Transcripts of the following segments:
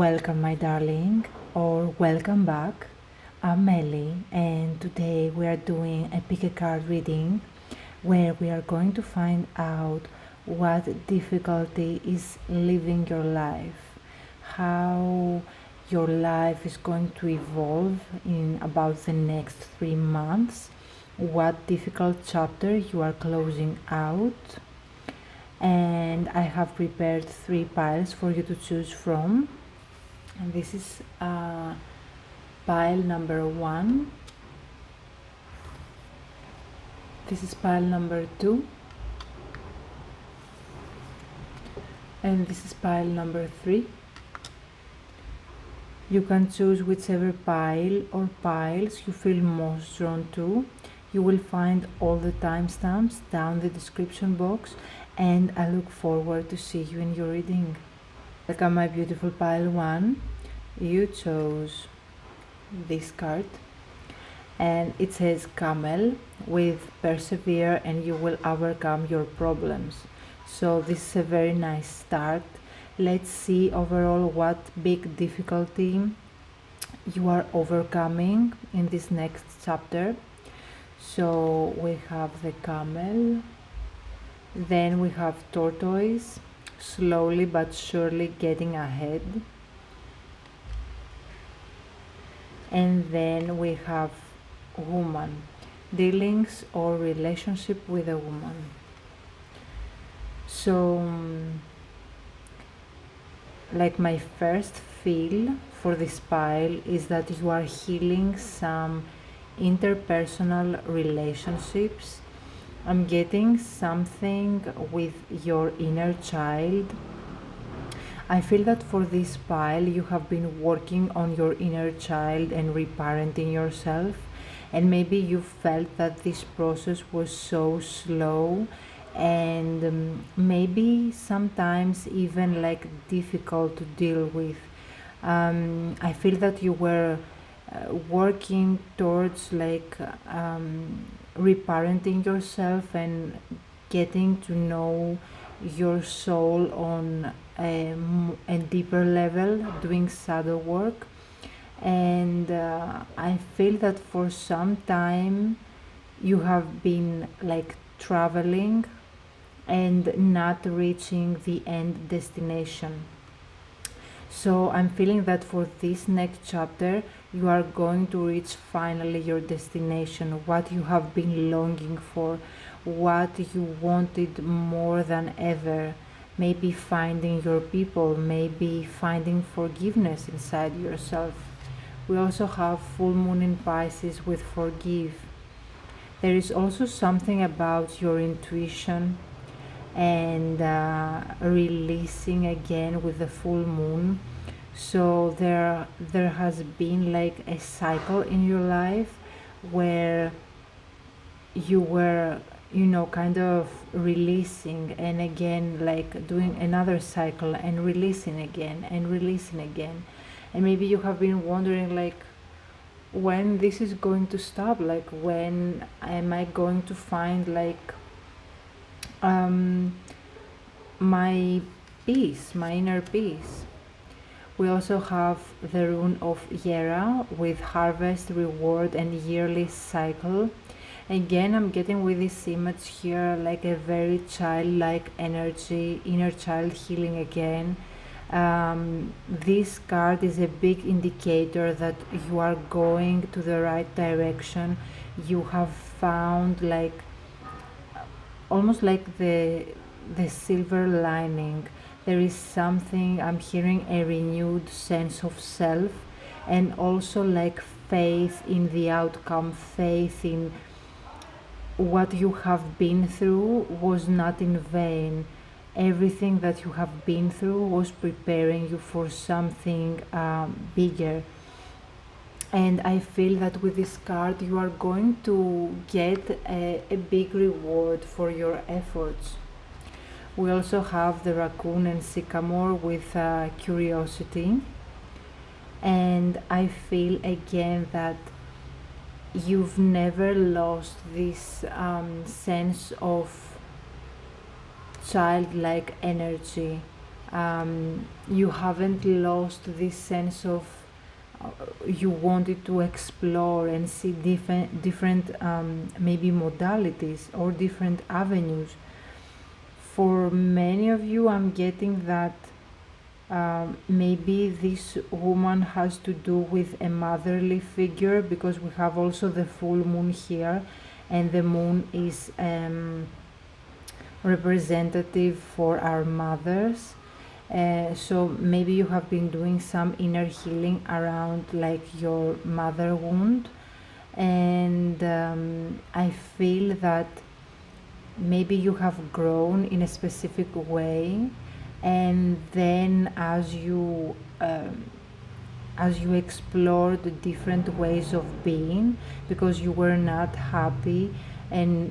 Welcome, my darling, or welcome back. I'm Melie, and today we are doing a pick a card reading where we are going to find out what difficulty is living your life, how your life is going to evolve in about the next 3 months, what difficult chapter you are closing out. And I have prepared 3 piles for you to choose from, and this is pile number 1, this is pile number 2, and this is pile number 3. You can choose whichever pile or piles you feel most drawn to. You will find all the timestamps down the description box, and I look forward to see you in your reading. Welcome, my beautiful pile 1. You chose this card, and it says camel with persevere and you will overcome your problems. So this is a very nice start. Let's see overall what big difficulty you are overcoming in this next chapter. So we have the camel, then we have tortoise, slowly but surely getting ahead, and then we have woman, dealings or relationship with a woman. So like my first feel for this pile is that you are healing some interpersonal relationships. I'm getting something with your inner child. I feel that for this pile you have been working on your inner child and reparenting yourself, and maybe you felt that this process was so slow and maybe sometimes even like difficult to deal with. I feel that you were working towards like reparenting yourself and getting to know your soul on a deeper level, doing shadow work. And I feel that for some time you have been like traveling and not reaching the end destination. So I'm feeling that for this next chapter you are going to reach finally your destination, what you have been longing for, what you wanted more than ever. Maybe finding your people, maybe finding forgiveness inside yourself. We also have full moon in Pisces with forgive. There is also something about your intuition and releasing again with the full moon. So there has been like a cycle in your life where you were kind of releasing and again like doing another cycle and releasing again and releasing again. And maybe you have been wondering like when this is going to stop, like when am I going to find like my peace, my inner peace. We also have the rune of Yera with harvest, reward and yearly cycle. Again, I'm getting with this image here like a very childlike energy, inner child healing again. This card is a big indicator that you are going to the right direction. You have found like almost like the silver lining. There is something, I'm hearing a renewed sense of self, and also like faith in the outcome, faith in what you have been through was not in vain. Everything that you have been through was preparing you for something bigger. And I feel that with this card you are going to get a big reward for your efforts. We also have the raccoon and sycamore with curiosity, and I feel again that you've never lost this sense of childlike energy. You haven't lost this sense of you wanted to explore and see different maybe modalities or different avenues. For many of you, I'm getting that maybe this woman has to do with a motherly figure, because we have also the full moon here, and the moon is representative for our mothers. So maybe you have been doing some inner healing around like your mother wound, and I feel that maybe you have grown in a specific way, and then as you explored the different ways of being, because you were not happy, and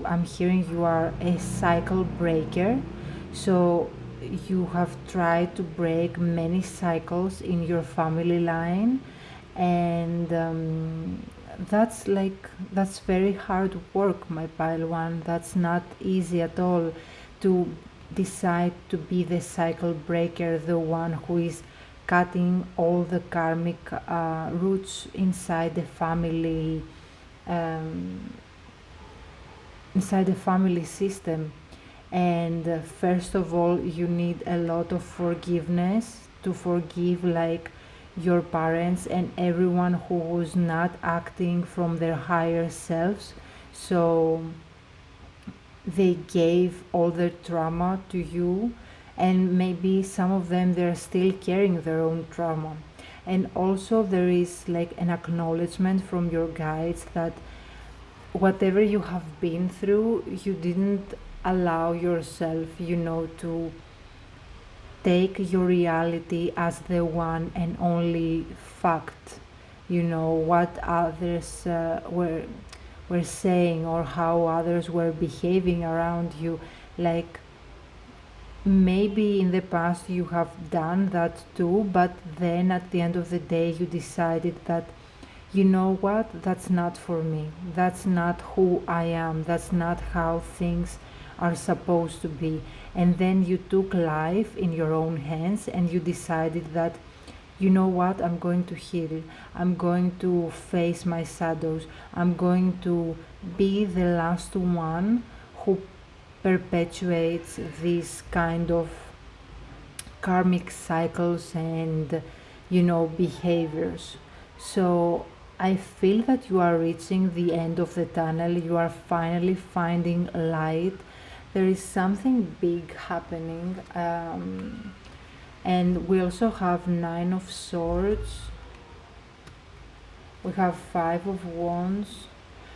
I'm hearing you are a cycle breaker, so you have tried to break many cycles in your family line, and that's very hard work, my pile one. That's not easy at all to decide to be the cycle breaker, the one who is cutting all the karmic roots inside the family, inside the family system. And first of all, you need a lot of forgiveness to forgive like your parents and everyone who was not acting from their higher selves, so they gave all their trauma to you, and maybe some of them they're still carrying their own trauma. And also there is like an acknowledgement from your guides that whatever you have been through, you didn't allow yourself, to take your reality as the one and only fact. What others were saying, or how others were behaving around you. Like maybe in the past you have done that too, but then at the end of the day you decided that, you know what, that's not for me, that's not who I am, that's not how things are supposed to be. And then you took life in your own hands, and you decided that, you know what, I'm going to heal, I'm going to face my shadows, I'm going to be the last one who perpetuates these kind of karmic cycles and behaviors. So I feel that you are reaching the end of the tunnel, you are finally finding light. There is something big happening, and we also have 9 of Swords, we have 5 of Wands.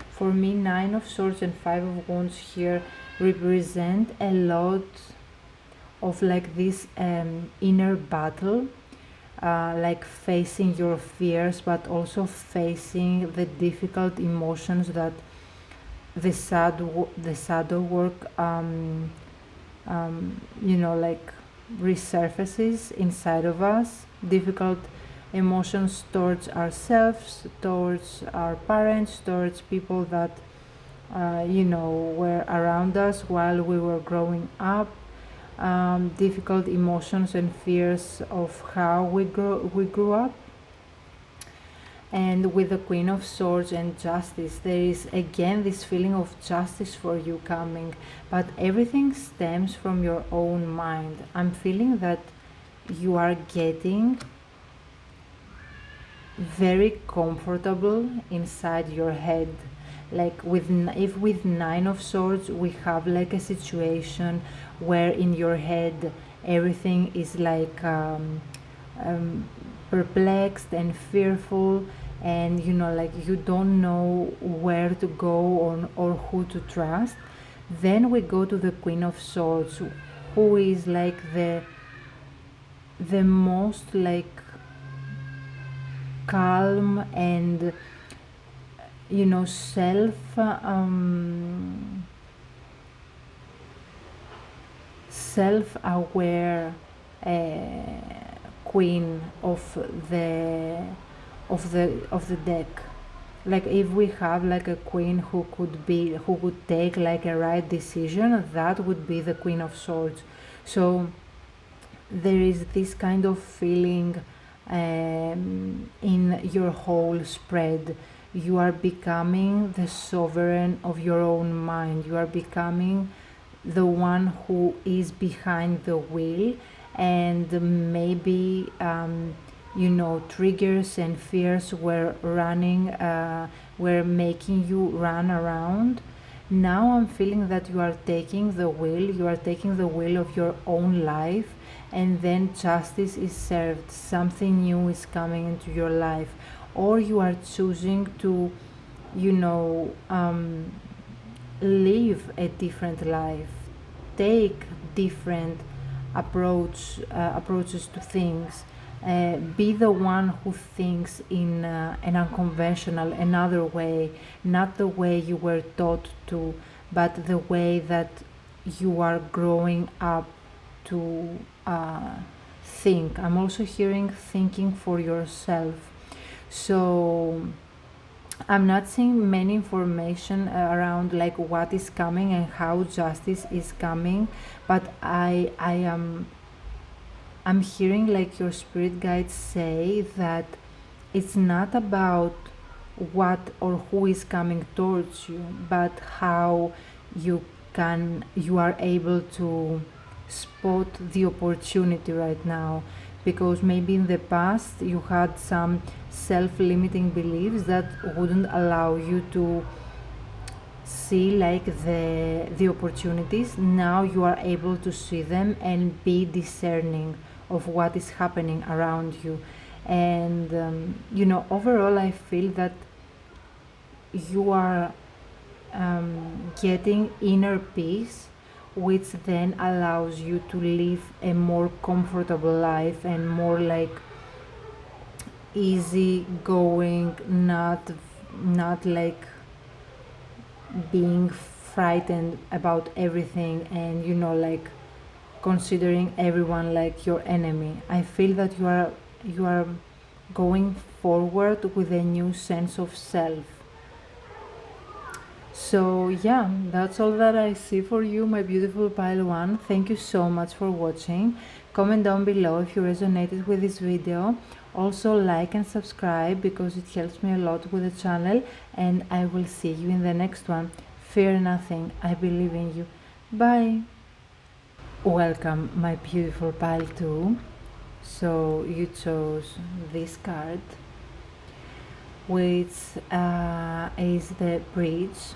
For me, 9 of Swords and 5 of Wands here represent a lot of like this inner battle, like facing your fears, but also facing the difficult emotions that the shadow work like resurfaces inside of us. Difficult emotions towards ourselves, towards our parents, towards people that were around us while we were growing up. Difficult emotions and fears of how we grew up. And with the Queen of Swords and Justice, there is again this feeling of justice for you coming, but everything stems from your own mind. I'm feeling that you are getting very comfortable inside your head. Like if with 9 of Swords we have like a situation where in your head everything is like perplexed and fearful, and like you don't know where to go or who to trust. Then we go to the Queen of Swords, who is like the most like calm and self-aware queen of the deck. Like if we have like a queen who could take like a right decision, that would be the Queen of Swords. So there is this kind of feeling in your whole spread. You are becoming the sovereign of your own mind. You are becoming the one who is behind the wheel, and maybe triggers and fears were making you run around. Now I'm feeling that you are taking the wheel of your own life, and then justice is served, something new is coming into your life, or you are choosing to you know live a different life, take different approaches to things, be the one who thinks in an unconventional, another way, not the way you were taught to, but the way that you are growing up to think. I'm also hearing thinking for yourself. So I'm not seeing many information around like what is coming and how justice is coming, but I'm hearing like your spirit guides say that it's not about what or who is coming towards you, but how you are able to spot the opportunity right now, because maybe in the past you had some self-limiting beliefs that wouldn't allow you to see like the opportunities. Now you are able to see them and be discerning of what is happening around you. And overall I feel that you are getting inner peace, which then allows you to live a more comfortable life and more like easy going, not like being frightened about everything, and like considering everyone like your enemy. I feel that you are going forward with a new sense of self. So yeah, that's all that I see for you, my beautiful pile one. Thank you so much for watching. Comment down below if you resonated with this video. Also like and subscribe because it helps me a lot with the channel, and I will see you in the next one. Fear nothing, I believe in you. Bye. Welcome, my beautiful pile 2. So you chose this card, which is the bridge,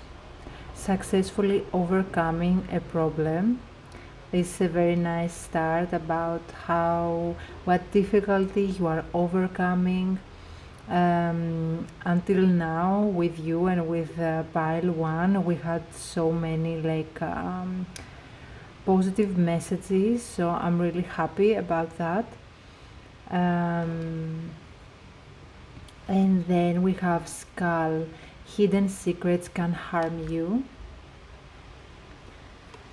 successfully overcoming a problem. This is a very nice start about what difficulty you are overcoming until now. With you and with pile 1 we had so many like positive messages, so I'm really happy about that. And then we have skull, hidden secrets can harm you.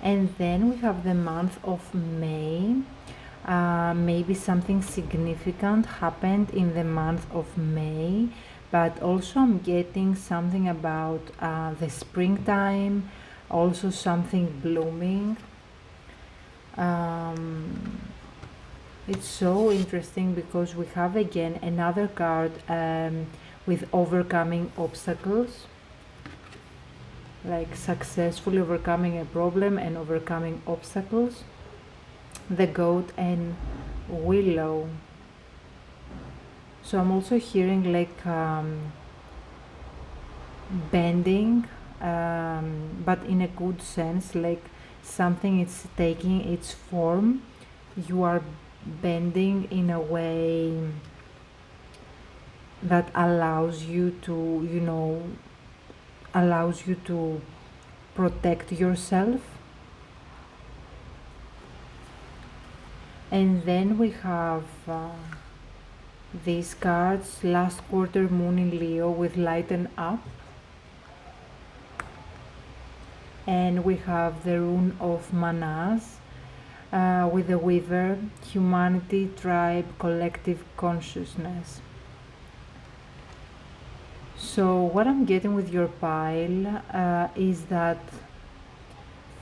And then we have the month of May. Maybe something significant happened in the month of May, but also I'm getting something about the springtime, also something blooming. It's so interesting because we have again another card with overcoming obstacles, like successfully overcoming a problem and overcoming obstacles. The goat and willow. So I'm also hearing like bending, but in a good sense, like something is taking its form. You are bending in a way that allows you to protect yourself. And then we have these cards, last quarter moon in Leo with lighten up, and we have the rune of manas with the weaver, humanity, tribe, collective consciousness. So what I'm getting with your pile is that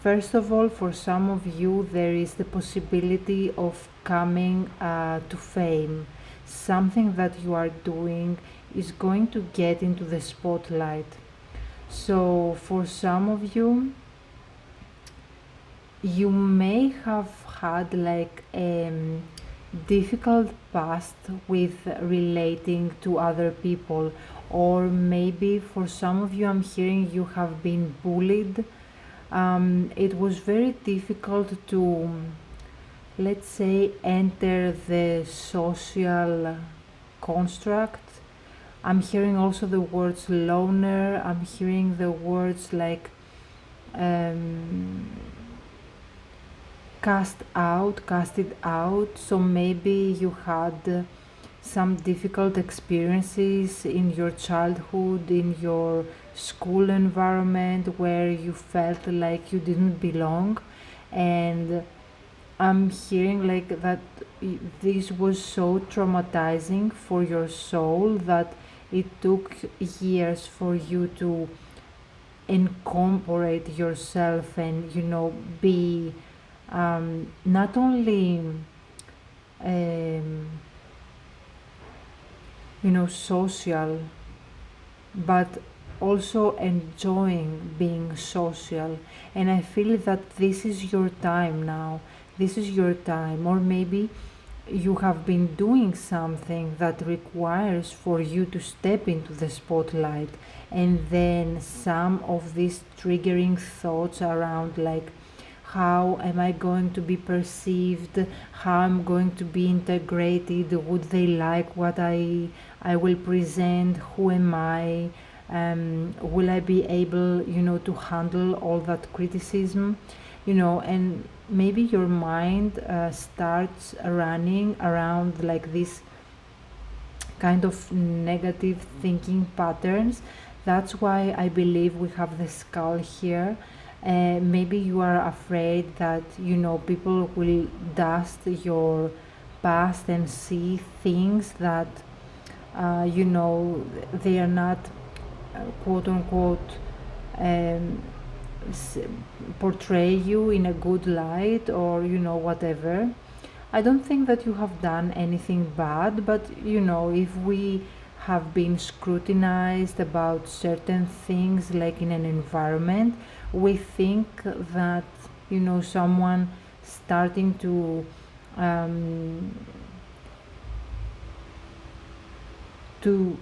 First of all, for some of you, there is the possibility of coming to fame. Something that you are doing is going to get into the spotlight. So, for some of you, you may have had like a difficult past with relating to other people, or maybe for some of you, I'm hearing you have been bullied. It was very difficult to, let's say, enter the social construct. I'm hearing also the words loner, I'm hearing the words like um, casted out. So maybe you had some difficult experiences in your childhood, in your school environment, where you felt like you didn't belong. And I'm hearing like that this was so traumatizing for your soul that it took years for you to incorporate yourself and, be not only um, social, but also enjoying being social. And I feel that this is your time now. This is your time. Or maybe you have been doing something that requires for you to step into the spotlight, and then some of these triggering thoughts around like, how am I going to be perceived, how I'm going to be integrated, would they like what I will present, who am I, will I be able to handle all that criticism, and maybe your mind starts running around like this kind of negative thinking patterns. That's why I believe we have the skull here. Maybe you are afraid that people will dust your past and see things that they are not quote unquote um, portray you in a good light, or whatever. I don't think that you have done anything bad, but if we have been scrutinized about certain things like in an environment, we think that someone starting um, to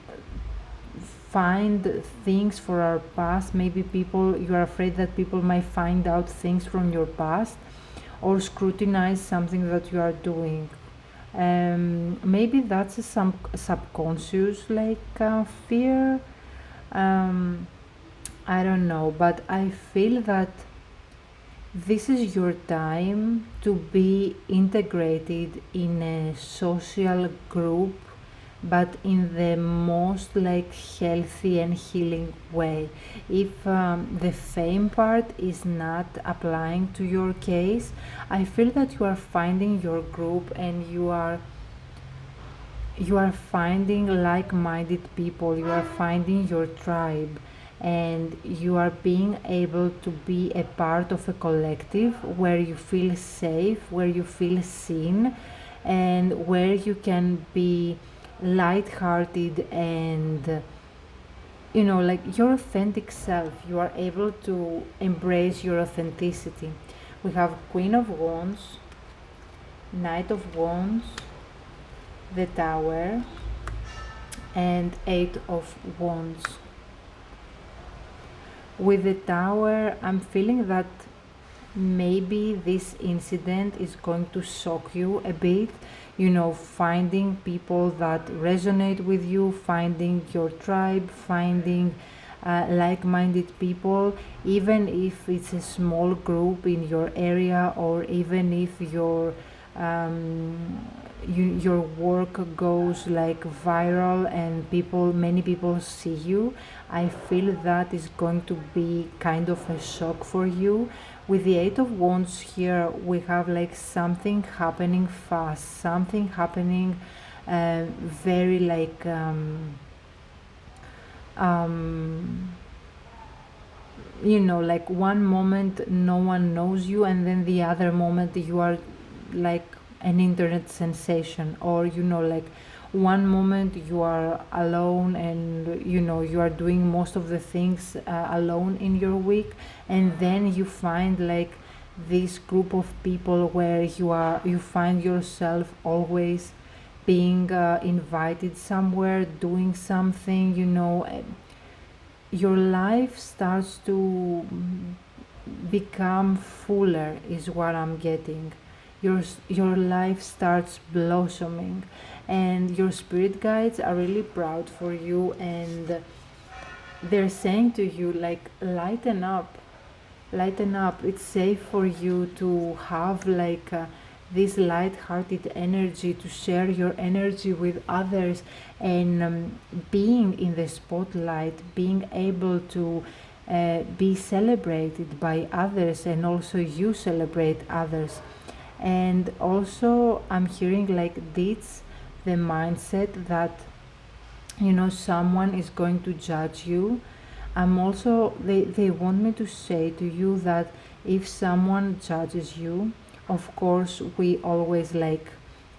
find things for our past. Maybe you are afraid that people might find out things from your past or scrutinize something that you are doing. Maybe that's some subconscious like fear. I don't know, but I feel that this is your time to be integrated in a social group, but in the most like healthy and healing way. If the fame part is not applying to your case, I feel that you are finding your group, and you are finding like-minded people, you are finding your tribe, and you are being able to be a part of a collective where you feel safe, where you feel seen, and where you can be light-hearted and like your authentic self. You are able to embrace your authenticity. We have Queen of Wands, Knight of Wands, the Tower, and Eight of Wands. With the Tower, I'm feeling that maybe this incident is going to shock you a bit, finding people that resonate with you, finding your tribe, finding like-minded people, even if it's a small group in your area, or even if your work goes like viral and many people see you. I feel that is going to be kind of a shock for you. With the Eight of Wands here, we have like something happening fast, something happening very like like one moment no one knows you, and then the other moment you are like an internet sensation, or like one moment you are alone and you are doing most of the things alone in your week, and then you find like this group of people where you find yourself always being invited somewhere, doing something, your life starts to become fuller, is what I'm getting. Your life starts blossoming, and your spirit guides are really proud for you, and they're saying to you like, lighten up, lighten up. It's safe for you to have like this light-hearted energy, to share your energy with others, and being in the spotlight, being able to be celebrated by others, and also you celebrate others. And also I'm hearing like this, the mindset that someone is going to judge you. I'm also, they want me to say to you that if someone judges you, of course we always like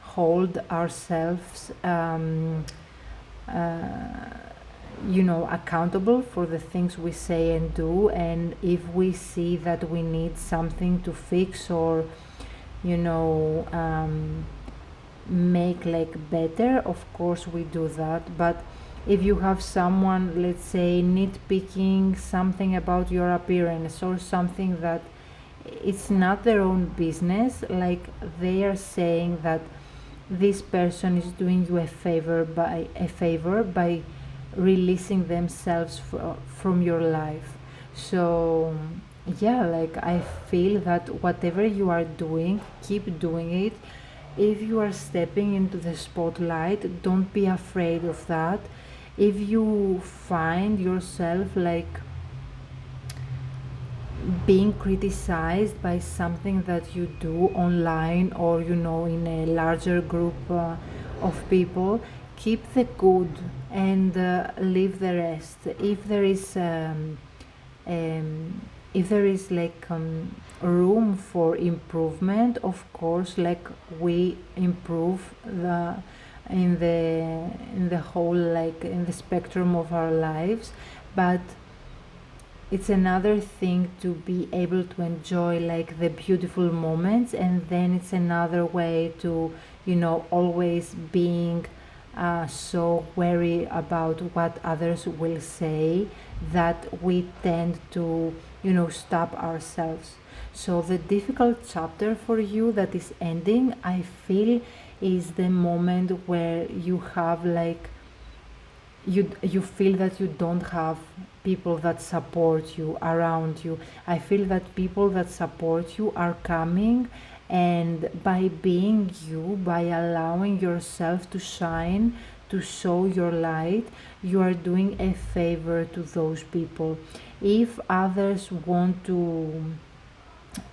hold ourselves accountable for the things we say and do, and if we see that we need something to fix, or make like better, of course we do that. But if you have someone, let's say, nitpicking something about your appearance, or something that it's not their own business, like they are saying that this person is doing you a favor by releasing themselves from your life. So yeah, like I feel that whatever you are doing, keep doing it. If you are stepping into the spotlight, don't be afraid of that. If you find yourself like being criticized by something that you do online, or in a larger group of people, keep the good and leave the rest. If there is like room for improvement, of course, like we improve in the whole, like in the spectrum of our lives. But it's another thing to be able to enjoy like the beautiful moments, and then it's another way to always being so wary about what others will say, that we tend to stop ourselves. So the difficult chapter for you that is ending, I feel, is the moment where you have like you feel that you don't have people that support you around you. I feel that people that support you are coming, and by being you, by allowing yourself to shine, to show your light, you are doing a favor to those people. If others want to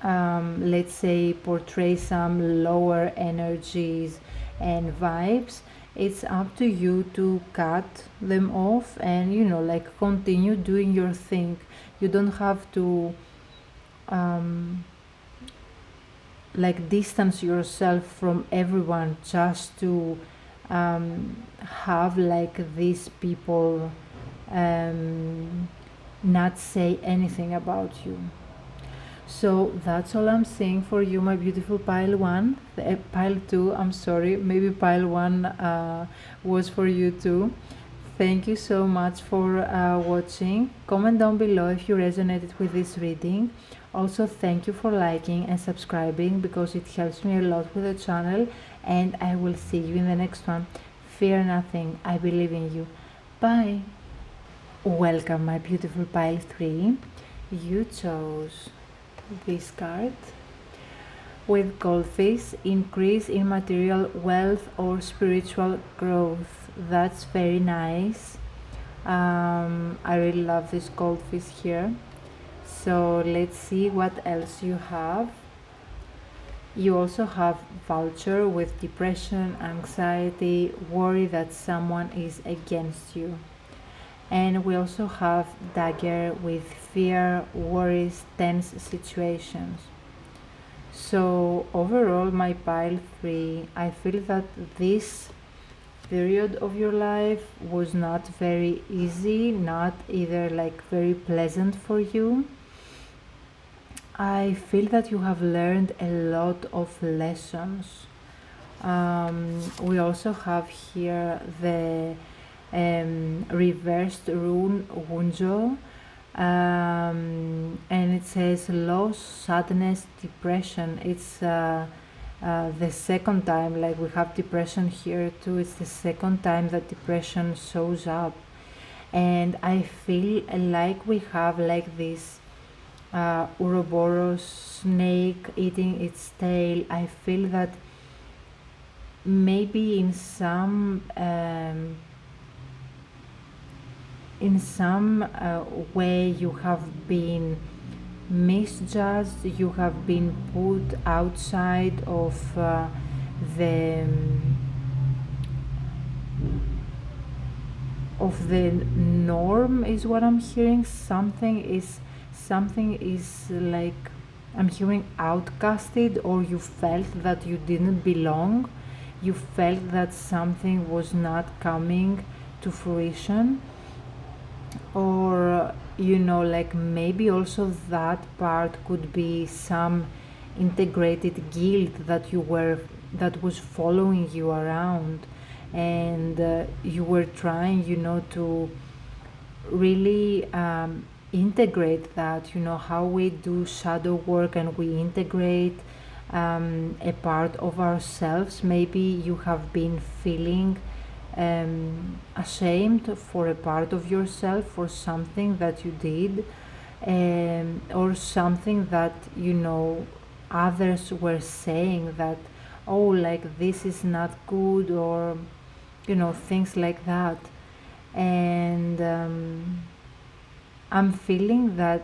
let's say portray some lower energies and vibes, it's up to you to cut them off, and like continue doing your thing. You don't have to like distance yourself from everyone just to have like these people not say anything about you. So that's all I'm saying for you, my beautiful pile one. Pile two, I'm sorry, maybe pile one was for you too. Thank you so much for watching. Comment down below if you resonated with this reading. Also, thank you for liking and subscribing, because it helps me a lot with the channel. And I will see you in the next one. Fear nothing, I believe in you. Bye. Welcome, my beautiful pile 3. You chose this card. With goldfish, increase in material wealth or spiritual growth. That's very nice. I really love this goldfish here. So let's see what else you have. You also have vulture with depression, anxiety, worry that someone is against you. And we also have dagger with fear, worries, tense situations. So overall, my pile 3, I feel that this period of your life was not very easy, not either like very pleasant for you. I feel that you have learned a lot of lessons. We also have here the reversed rune Wunjo, and it says loss, sadness, depression. It's the second time, like we have depression here too. It's the second time that depression shows up, and I feel like we have like this Ouroboros snake eating its tail. I feel that maybe in some way you have been misjudged, you have been put outside of the norm, is what I'm hearing. Something is like, I'm hearing outcasted, or you felt that you didn't belong, you felt that something was not coming to fruition, or like maybe also that part could be some integrated guilt that was following you around, and you were trying to really integrate that, how we do shadow work and we integrate a part of ourselves. Maybe you have been feeling ashamed for a part of yourself, for something that you did, or something that others were saying that, oh, like this is not good, or things like that. And I'm feeling that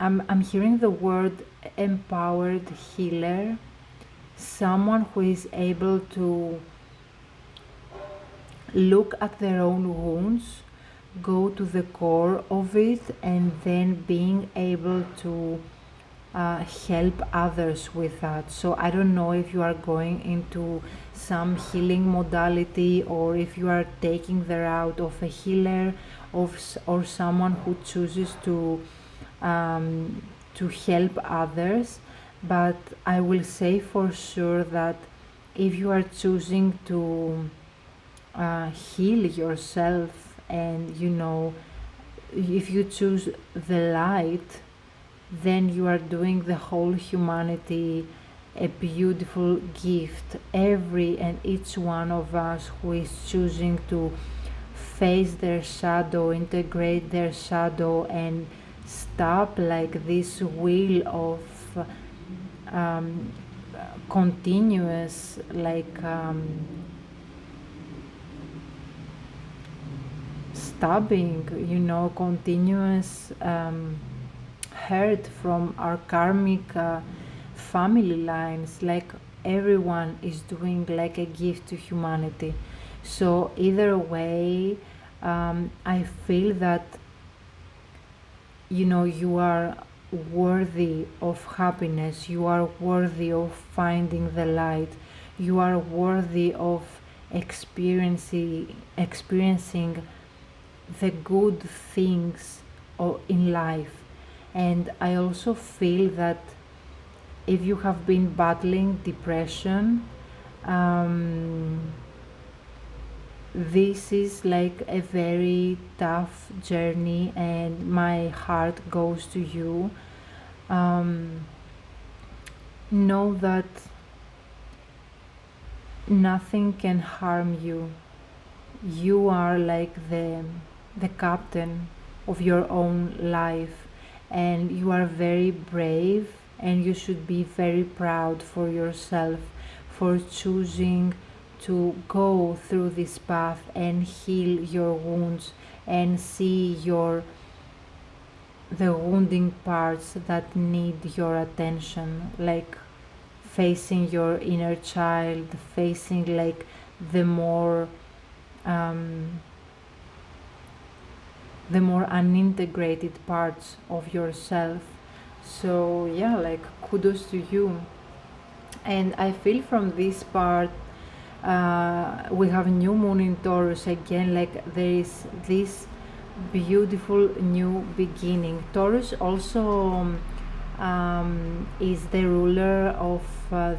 I'm hearing the word empowered healer, someone who is able to look at their own wounds, go to the core of it, and then being able to help others with that. So I don't know if you are going into some healing modality, or if you are taking the route of a healer, or someone who chooses to help others. But I will say for sure that if you are choosing to heal yourself, and if you choose the light, then you are doing the whole humanity a beautiful gift. Every and each one of us who is choosing to face their shadow, integrate their shadow, and stop like this wheel of continuous stabbing, continuous hurt from our karmic family lines. Like everyone is doing like a gift to humanity. So either way, I feel that you are worthy of happiness, you are worthy of finding the light, you are worthy of experiencing the good things in life. And I also feel that if you have been battling depression, this is like a very tough journey, and my heart goes to you. Know that nothing can harm you. You are like the captain of your own life, and you are very brave, and you should be very proud for yourself for choosing to go through this path and heal your wounds and see the wounding parts that need your attention, like facing your inner child, facing like the more the more unintegrated parts of yourself. So yeah, like kudos to you. And I feel from this part, we have new moon in Taurus again, like there is this beautiful new beginning. Taurus also is the ruler of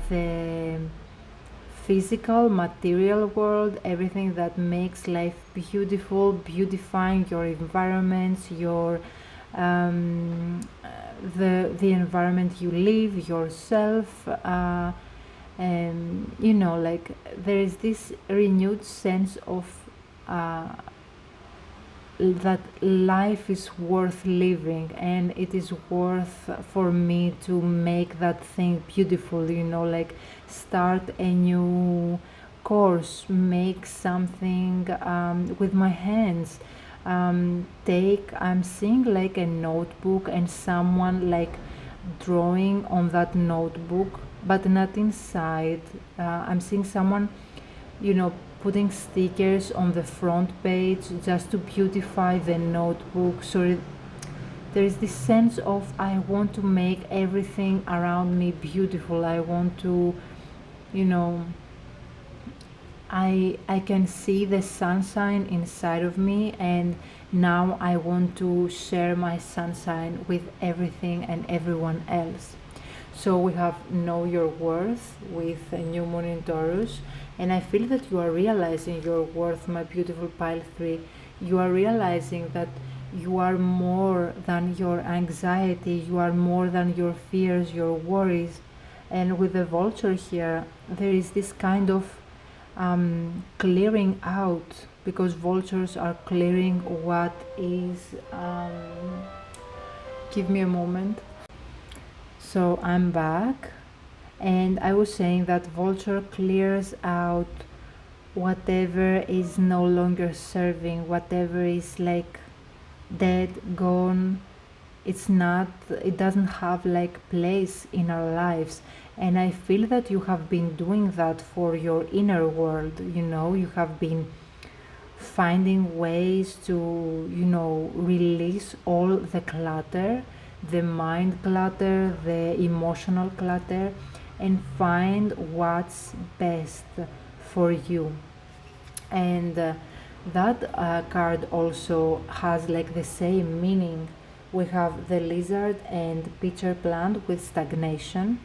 the physical material world, everything that makes life beautiful, beautifying your environments, your the environment you live, yourself, and you know, like there is this renewed sense of uh, that life is worth living, and it is worth for me to make that thing beautiful, you know, like start a new course, make something with my hands. I'm seeing like a notebook and someone like drawing on that notebook, but not inside. I'm seeing someone, you know, putting stickers on the front page just to beautify the notebook. So there is this sense of I want to make everything around me beautiful. I want to, you know, I can see the sunshine inside of me, and now I want to share my sunshine with everything and everyone else. So we have know your worth with a new moon in Taurus, and I feel that you are realizing your worth, my beautiful pile 3. You are realizing that you are more than your anxiety, you are more than your fears, your worries. And with the vulture here, there is this kind of clearing out, because vultures are clearing what is. Give me a moment. So I'm back, and I was saying that vulture clears out whatever is no longer serving, whatever is like dead, gone. It's not, it doesn't have like place in our lives. And I feel that you have been doing that for your inner world, you know, you have been finding ways to, you know, release all the clutter, the mind clutter, the emotional clutter, and find what's best for you. And that card also has like the same meaning. We have the lizard and pitcher plant with stagnation,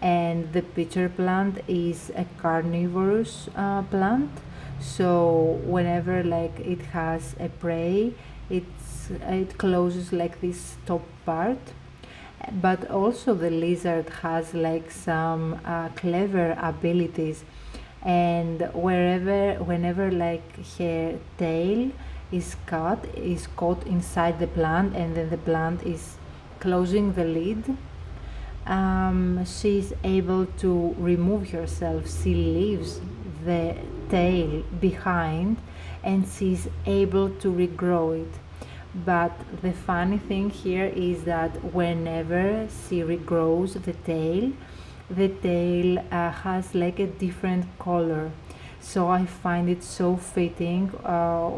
and the pitcher plant is a carnivorous plant. So whenever like it has a prey, it closes like this top part. But also the lizard has like some clever abilities, and whenever like her tail is caught inside the plant, and then the plant is closing the lid, she's able to remove herself. She leaves the tail behind, and she's able to regrow it. But the funny thing here is that whenever she regrows the tail has like a different color. So I find it so fitting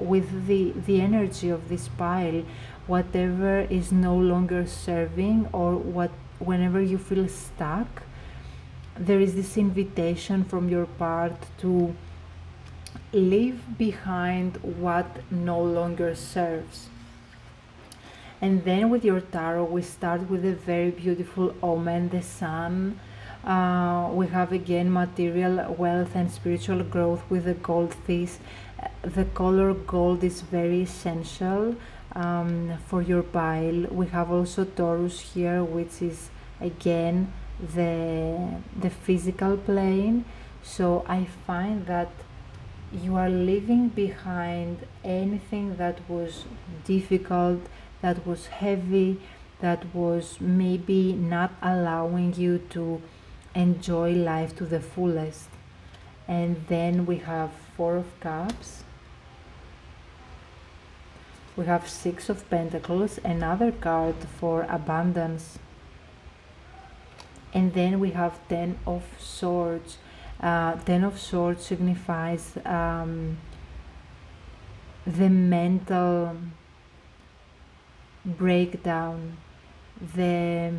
with the energy of this pile. Whatever is no longer serving, or whenever you feel stuck, there is this invitation from your part to leave behind what no longer serves. And then with your tarot, we start with a very beautiful omen, the sun. We have again material wealth and spiritual growth with the goldfish. The color gold is very essential for your pile. We have also Taurus here, which is again the physical plane. So I find that you are leaving behind anything that was difficult, that was heavy, that was maybe not allowing you to enjoy life to the fullest. And then we have Four of Cups, we have Six of Pentacles, another card for abundance, and then we have Ten of Swords. Ten of Swords signifies the mental breakdown. The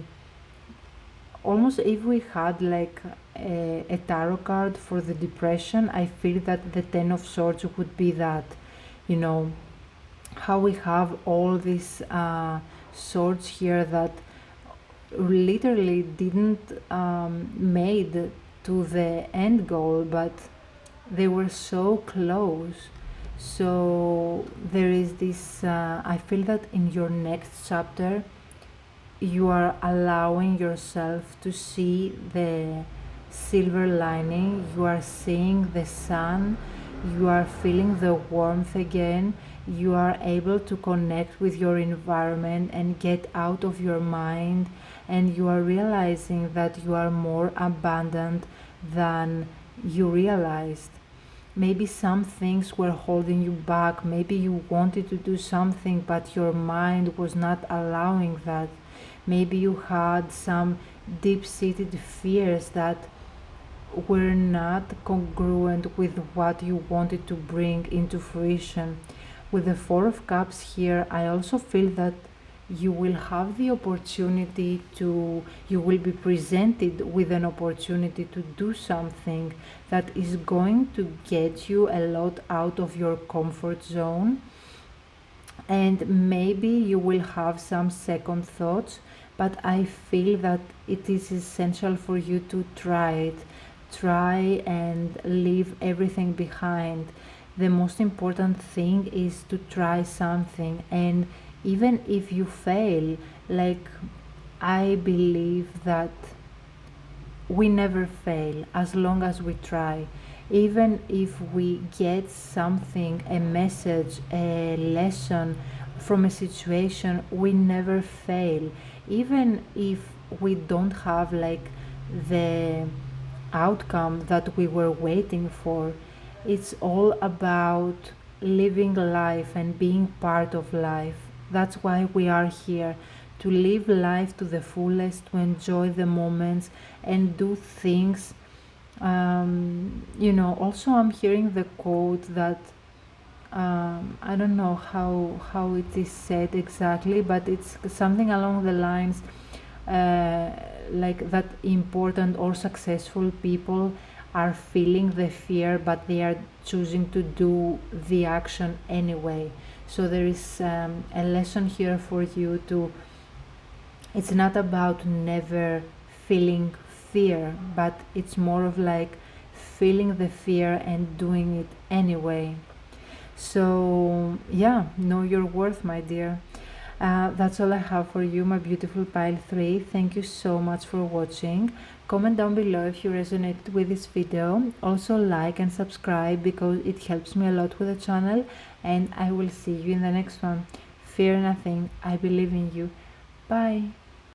almost, if we had like a tarot card for the depression, I feel that the Ten of Swords would be that, you know, how we have all these swords here that literally didn't made to the end goal, but they were so close. So there is this, I feel that in your next chapter you are allowing yourself to see the silver lining, you are seeing the sun, you are feeling the warmth again, you are able to connect with your environment and get out of your mind, and you are realizing that you are more abundant than you realized. Maybe some things were holding you back, maybe you wanted to do something but your mind was not allowing that. Maybe you had some deep-seated fears that were not congruent with what you wanted to bring into fruition. With the Four of Cups here, I also feel that you will have the opportunity to, you will be presented with an opportunity to do something that is going to get you a lot out of your comfort zone. And maybe you will have some second thoughts, but I feel that it is essential for you to try and leave everything behind. The most important thing is to try something, and even if you fail, like, I believe that we never fail as long as we try. Even if we get something, a message, a lesson from a situation, we never fail. Even if we don't have like the outcome that we were waiting for, it's all about living life and being part of life. That's why we are here, to live life to the fullest, to enjoy the moments and do things. Also I'm hearing the quote that I don't know how it is said exactly, but it's something along the lines uh, like that important or successful people are feeling the fear, but they are choosing to do the action anyway. So there is a lesson here for you to, it's not about never feeling fear, but it's more of like feeling the fear and doing it anyway. So yeah, know your worth, my dear. That's all I have for you, my beautiful pile 3. Thank you so much for watching. Comment down below if you resonated with this video. Also like and subscribe because it helps me a lot with the channel, and I will see you in the next one. Fear nothing, I believe in you. Bye.